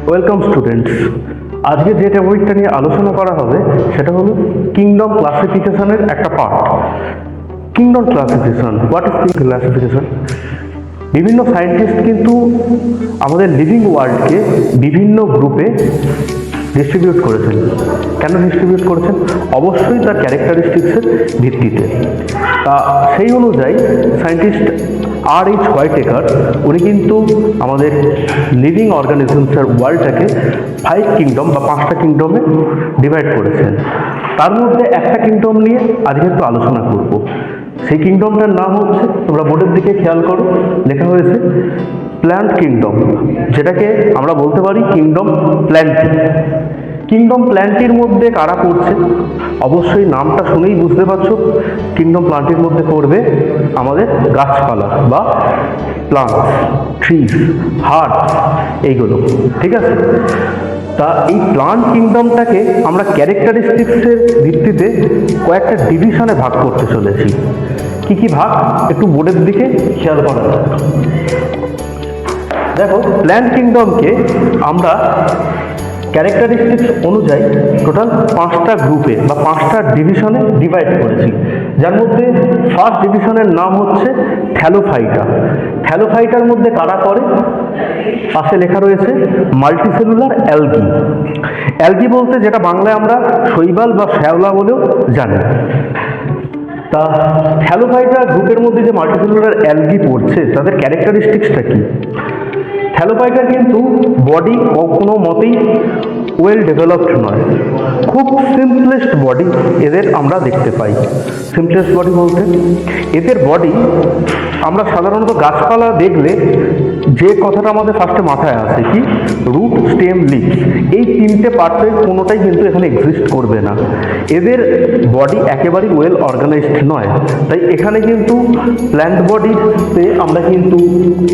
Welcome students. আজকে যে টপিকটা নিয়ে আলোচনা করা হবে সেটা হলো কিংডম ক্লাসিফিকেশনের একটা part. Kingdom classification, what is classification? বিভিন্ন সায়েন্টিস্ট কিন্তু আমাদের লিভিং ওয়ার্ল্ডকে বিভিন্ন গ্রুপে ডিস্ট্রিবিউট করেছেন। কেন ডিস্ট্রিবিউট করেছেন? অবশ্যই তার ক্যারেক্টারিস্টিক্সের ভিত্তিতে। তা সেই অনুযায়ী সায়েন্টিস্ট R.H. হোয়াইটেকার উনি কিন্তু আমাদের লিভিং অর্গানিজমসের ওয়ার্ল্ডটাকে 5 কিংডম বা 5টা কিংডমে ডিভাইড করেছেন। তার মধ্যে একটা কিংডম নিয়ে আজকে একটু আলোচনা করব। সেই কিংডমটার নাম হচ্ছে, তোমরা বোর্ডের দিকে খেয়াল করো, লেখা হয়েছে প্ল্যান্ট কিংডম, যেটাকে আমরা বলতে পারি কিংডম প্ল্যান্টি। কিংডম প্ল্যান্টির মধ্যে কারা পড়ছে? অবশ্যই নামটা শুনেই বুঝতে পারছো কিংডম প্ল্যান্টির মধ্যে পড়বে আমাদের গাছপালা বা প্লান্ট, ট্রিজ, হার্ট, এইগুলো। ঠিক আছে? তা এই প্লান্ট কিংডমটাকে আমরা ক্যারেক্টারিস্টিক্সের ভিত্তিতে কয়েকটা ডিভিশনে ভাগ করতে চলেছি। কি কি ভাগ একটু বোর্ডের দিকে খেয়াল করা যাক। দেখো, প্ল্যান্ট কিংডমকে আমরা ক্যারেক্টারিস্টিক্স অনুযায়ী টোটাল 5টা গ্রুপে বা 5টা ডিভিশনে ডিভাইড করেছি, যার মধ্যে ফার্স্ট ডিভিশনের নাম হচ্ছে থ্যালোফাইটা। থ্যালোফাইটার মধ্যে কারা পড়ে? পাশে লেখা রয়েছে মাল্টিসেলুলার অ্যালগি। অ্যালগি বলতে যেটা বাংলায় আমরা শৈবাল বা শ্যাওলা বলেও জানি। তা থ্যালোফাইটা গ্রুপের মধ্যে যে মাল্টিসেলুলার অ্যালগি পড়ছে তাদের ক্যারেক্টারিস্টিক্সটা কি? থ্যালোফাইটার কিন্তু বডি কোনো মতেই ওয়েল ডেভেলপড নয়, খুব সিম্পলেস্ট বডি এদের আমরা দেখতে পাই। সিম্পলেস্ট বডি বলতে এদের বডি আমরা সাধারণত গাছপালা দেখলে যে কথাটা আমাদের ফার্স্টে মাথায় আসে কি, রুট, স্টেম, লিভস, এই 3টে পার্টের কোনোটাই কিন্তু এখানে এক্সিস্ট করবে না। এদের বডি একেবারেই ওয়েল অর্গানাইজড নয়। তাই এখানে কিন্তু প্ল্যান্ট বডিতে আমরা কিন্তু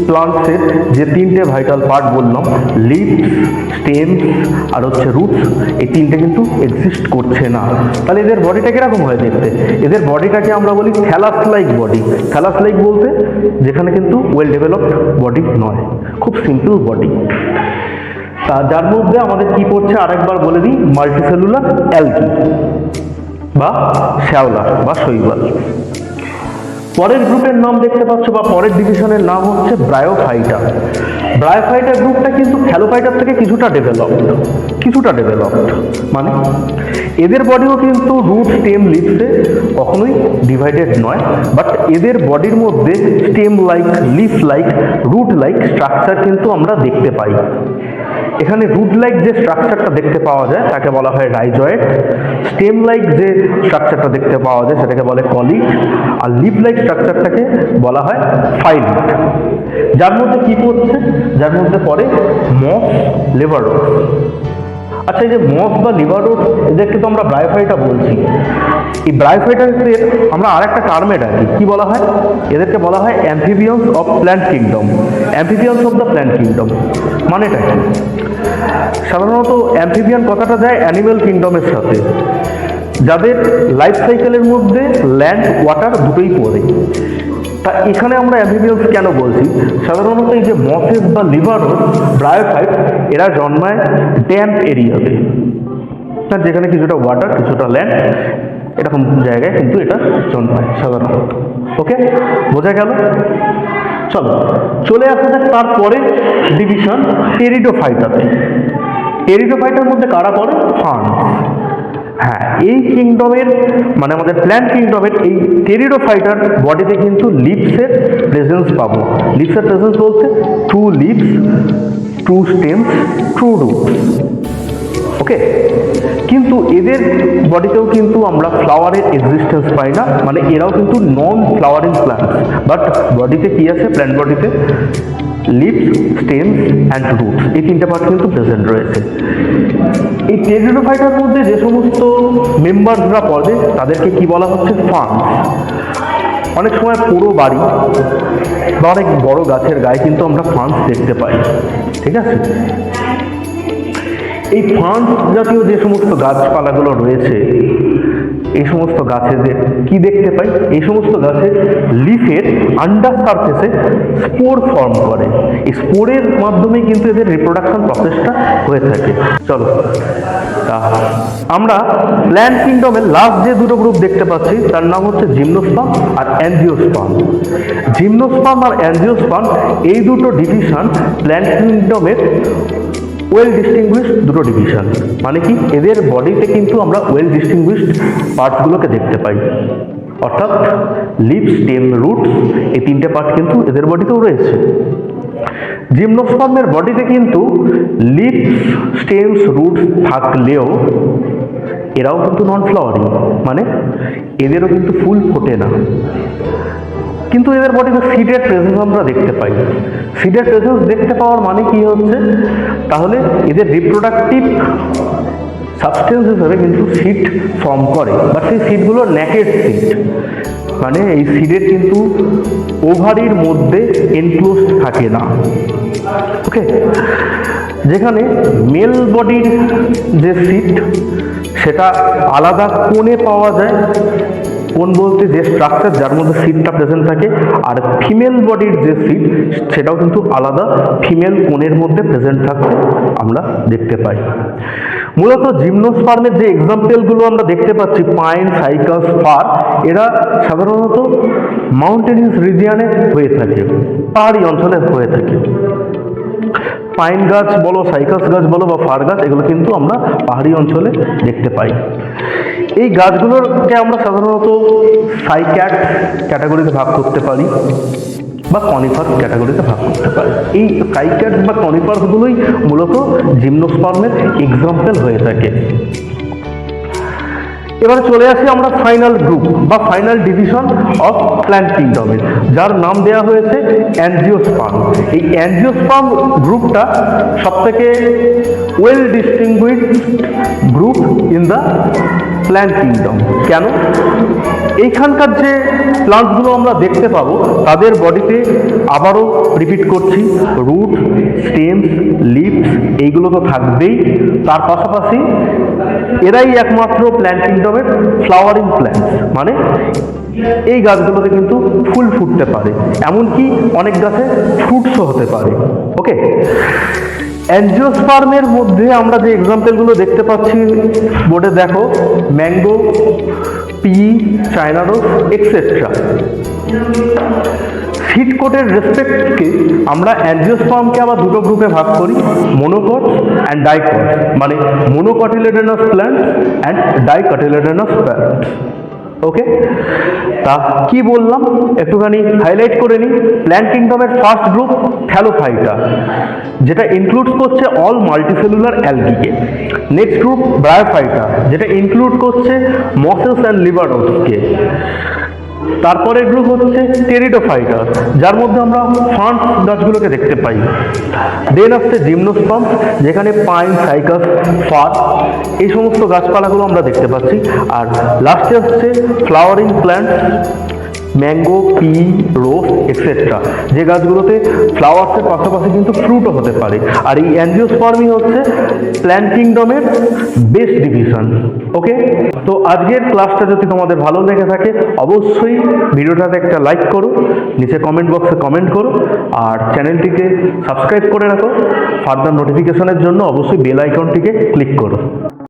প্লান্টসের যে 3টে ভাইটাল পার্ট বললাম, লিভস, স্টেম আর হচ্ছে রুটস, এই 3টে কিন্তু এক্সিস্ট করছে না। তাহলে এদের বডিটা কিরকম হয় দেখতে? এদের বডিটাকে আমরা বলি thallus like body. Thallus like বলতে যেখানে কিন্তু ওয়েল ডেভেলপড বডি নয়, খুব সিম্পল বডি। তা যার মধ্যে আমাদের কি পড়ছে আরেকবার বলে দিই, মাল্টিসেলুলার অ্যালগি বা শ্যাওলা বা শৈবাল। পরের গ্রুপের নাম দেখতে পাচ্ছ বা পরের ডিভিশনের নাম হচ্ছে ব্রায়োফাইটা। ব্রায়োফাইটা গ্রুপটা কিন্তু থ্যালোফাইটার থেকে কিছুটা ডেভেলপড। মানে এদের বডিও কিন্তু রুট, স্টেম, লিভসে কখনোই ডিভাইডেড নয়, বাট এদের বডির মধ্যে stem like, leaf like, root like structure কিন্তু আমরা দেখতে পাই। এখানে রুট লাইক যে স্ট্রাকচারটা দেখতে পাওয়া যায় তাকে বলা হয় রাইজয়েড, স্টেম লাইক যে স্ট্রাকচারটা দেখতে পাওয়া যায় সেটাকে বলে কলিক, আর লিভ লাইক স্ট্রাকচারটাকে বলা হয় ফাইলিক। যার মধ্যে কি পড়ছে? যার মধ্যে পড়ে মস, লেভারোড। আচ্ছা, এই যে মস বা লিভারোড এদেরকে তো আমরা ব্রায়োফাইটা বলছি। এই ব্রায়োফাইটাদের আমরা আরেকটা টার্মে ডাকি, কি বলা হয়? এদেরকে বলা হয় amphibians of plant kingdom. Amphibians of the plant kingdom মানেটা কি? সাধারণত অ্যাম্ফিবিয়ান কথাটা যায় অ্যানিম্যাল কিংডমের সাথে, যাদের লাইফ সাইকেলের মধ্যে ল্যান্ড, ওয়াটার দুটোই পড়ে। তা এখানে আমরা অ্যাম্ফিবিয়ান্স কেন বলছি? সাধারণত এই যে মসেস বা লিভারোড, ব্রায়োফাইট, এরা জন্মায় ড্যাম্প এরিয়াতে, যেখানে কিছুটা ওয়াটার, কিছুটা ল্যান্ড, এরকম জায়গায় কিন্তু এটা জন্মায় সাধারণত। ওকে, বোঝা গেল? চলো চলে আসা যাক তারপরে ডিভিশন টেরিডোফাইটাতে। টেরিডোফাইটার মধ্যে কারা পড়ে? ফার্ন। হ্যাঁ, এই কিংডমের মানে আমাদের প্ল্যান্ট কিংডমের এই টেরিডোফাইটার বডিতে কিন্তু লিভসের প্রেজেন্স পাবো। লিভসের প্রেজেন্স বলতে 2 লিভস, 2 স্টেমস, 2 রুটস। ওকে, কিন্তু এদের বডিতেও কিন্তু আমরা ফ্লাওয়ারের এক্সিস্টেন্স পাই না, মানে এরাও কিন্তু নন ফ্লাওয়ারিং প্ল্যান্ট, বাট বডিতে কি আছে? প্ল্যান্ট বডিতে লিভস, স্টেমস অ্যান্ড রুটস, এই 3টে পার্ট কিন্তু প্রেজেন্ট রয়েছে। এই টেরিডোফাইটার মধ্যে যে সমস্ত মেম্বারসরা পড়ে তাদেরকে কি বলা হচ্ছে? ফার্ন। অনেক সময় পুরো বাড়ি বা অনেক বড় গাছের গায়ে কিন্তু আমরা ফার্নস দেখতে পাই। ঠিক আছে? এই ফার্ন জাতীয় যে সমস্ত গাছপালাগুলো রয়েছে এই সমস্ত গাছে যে কি দেখতে পাই, এই সমস্ত গাছে লিফের আন্ডার সারফেসে স্পোর ফর্ম করে। এই স্পোরের মাধ্যমে কিন্তু এদের রিপ্রোডাকশন প্রসেসটা হয়ে থাকে। চলো আমরা প্ল্যান্ট কিংডমের লাস্ট যে দুটো গ্রুপ দেখতে পাচ্ছি তার নাম হচ্ছে জিমনোস্পার্ম আর অ্যাঞ্জিওস্পার্ম। জিমনোস্পার্ম আর অ্যাঞ্জিওস্পার্ম এই দুটো ডিভিশন প্ল্যান্ট কিংডমের ওয়েল ডিস্টিংগুইশড দুটো ডিভিশন। মানে কি, এদের বডিতে কিন্তু আমরা ওয়েল ডিস্টিংগুইশড পার্টসগুলোকে দেখতে পাই, অর্থাৎ লিভ, স্টেম, রুটস এই তিনটে পার্ট কিন্তু এদের বডিতেও রয়েছে। জিমনোস্পার্মের বডিতে কিন্তু লিভস, স্টেমস, রুটস থাকলেও এরাও কিন্তু নন ফ্লাওয়ারিং, মানে এদেরও কিন্তু ফুল ফোটে না। কিন্তু এদের বডিতে সিডের প্রেজেন্স আমরা দেখতে পাই। সিডের প্রেজেন্স দেখতে পাওয়ার মানে কি হচ্ছে, তাহলে এদের রিপ্রোডাক্টিভ সাবস্টেন্স হিসেবে কিন্তু সিড ফর্ম করে, বাট সেই সিডগুলো নেকেড সিড, মানে এই সিডের কিন্তু ওভারির মধ্যে এনক্লোজড থাকে না। ওকে, যেখানে মেল বডির যে সিড সেটা আলাদা কোণে পাওয়া যায়, কোণ বলতে যে স্ট্রাকচার যার মধ্যে সিডটা প্রেজেন্ট থাকে, আর ফিমেল বডির যে সিড সেটাও কিন্তু আলাদা ফিমেল কোণের মধ্যে প্রেজেন্ট থাকতে আমরা দেখতে পাই। মূলত জিমনোস্পার্মের যে এক্সাম্পলগুলো আমরা দেখতে পাচ্ছি, পাইন, সাইকাস, ফার, এরা সাধারণত মাউন্টেনিয়াস রিজিয়নে হয়ে থাকে, পাহাড়ি অঞ্চলে হয়ে থাকে। পাইন গাছ বলো, সাইকাস গাছ বলো বা ফার গাছ, এগুলো কিন্তু আমরা পাহাড়ি অঞ্চলে দেখতে পাই। এই গাছগুলোকে আমরা সাধারণত সাইক্যাট ক্যাটাগরিতে ভাগ করতে পারি বা কনিফার ক্যাটাগরিতে ভাগ করতে পারি। এই সাইক্যাট বা কনিফারগুলোই মূলত জিমনোস্পার্মের এক্সাম্পল হয়ে থাকে। এবারে চলে আসি আমরা ফাইনাল গ্রুপ বা ফাইনাল ডিভিশন অফ প্ল্যান্ট কিংডমের, যার নাম দেওয়া হয়েছে অ্যাঞ্জিওস্পার্ম। এই অ্যাঞ্জিওস্পার্ম গ্রুপটা সবথেকে well distinguished group in the plant kingdom. কেন? এইখানকার যে প্লান্টসগুলো আমরা দেখতে পাবো তাদের বডিতে আবারও রিপিট করছি, রুট, স্টেমস, লিভস এইগুলো তো থাকবেই, তার পাশাপাশি এরাই একমাত্র প্ল্যান্ট কিংডমের ফ্লাওয়ারিং প্ল্যান্টস, মানে এই গাছগুলোতে কিন্তু ফুল ফুটতে পারে, এমনকি অনেক গাছে ফ্রুটসও হতে পারে। ওকে, অ্যাঞ্জিওস্পার্মের মধ্যে আমরা যে এক্সাম্পলগুলো দেখতে পাচ্ছি বোর্ডে দেখো, mango, P, China rose etcetera. Seed কোটের রেসপেক্টকে আমরা অ্যাঞ্জিওস্পার্মকে আবার দুটো গ্রুপে ভাগ করি, মোনোকট অ্যান্ড ডাইকট, মানে monocotyledonous plant and dicotyledonous plant. Okay, তা কি বললাম একটুখানি হাইলাইট করে নিই। প্ল্যান্ট কিংডমের ফার্স্ট গ্রুপ থ্যালোফাইটা, যেটা ইনক্লুডস করছে অল মাল্টিসেলুলার অ্যালগিকে। নেক্সট গ্রুপ ব্রায়োফাইটা, যেটা ইনক্লুড করছে মসেস অ্যান্ড লিভারডোসকে। তারপরের গ্রুপ হচ্ছে টেরিডোফাইটা, যার মধ্যে আমরা ফার্নস গাছগুলোকে দেখতে পাই। দেন আসছে জিমনোস্পার্ম, যেখানে পাইন, সাইকাস, ফার এই সমস্ত গাছপালাগুলো আমরা দেখতে পাচ্ছি। আর লাস্টে আসছে ফ্লাওয়ারিং প্ল্যান্ট, ম্যাঙ্গো, পি, রোজ এক্সেট্রা, যে গাছগুলোতে ফ্লাওয়ার্সের পাশাপাশি কিন্তু ফ্রুটও হতে পারে। আর এই অ্যাঞ্জিওস্পার্মই হচ্ছে প্ল্যান্ট কিংডমের বেস্ট ডিভিশন। ওকে, তো আজকের ক্লাসটা যদি তোমাদের ভালো লেগে থাকে অবশ্যই ভিডিওটাতে একটা লাইক করো, নিচে কমেন্ট বক্সে কমেন্ট করো, আর চ্যানেলটিকে সাবস্ক্রাইব করে রাখো। ফার্দার নোটিফিকেশনের জন্য অবশ্যই বেল আইকনটিকে ক্লিক করো।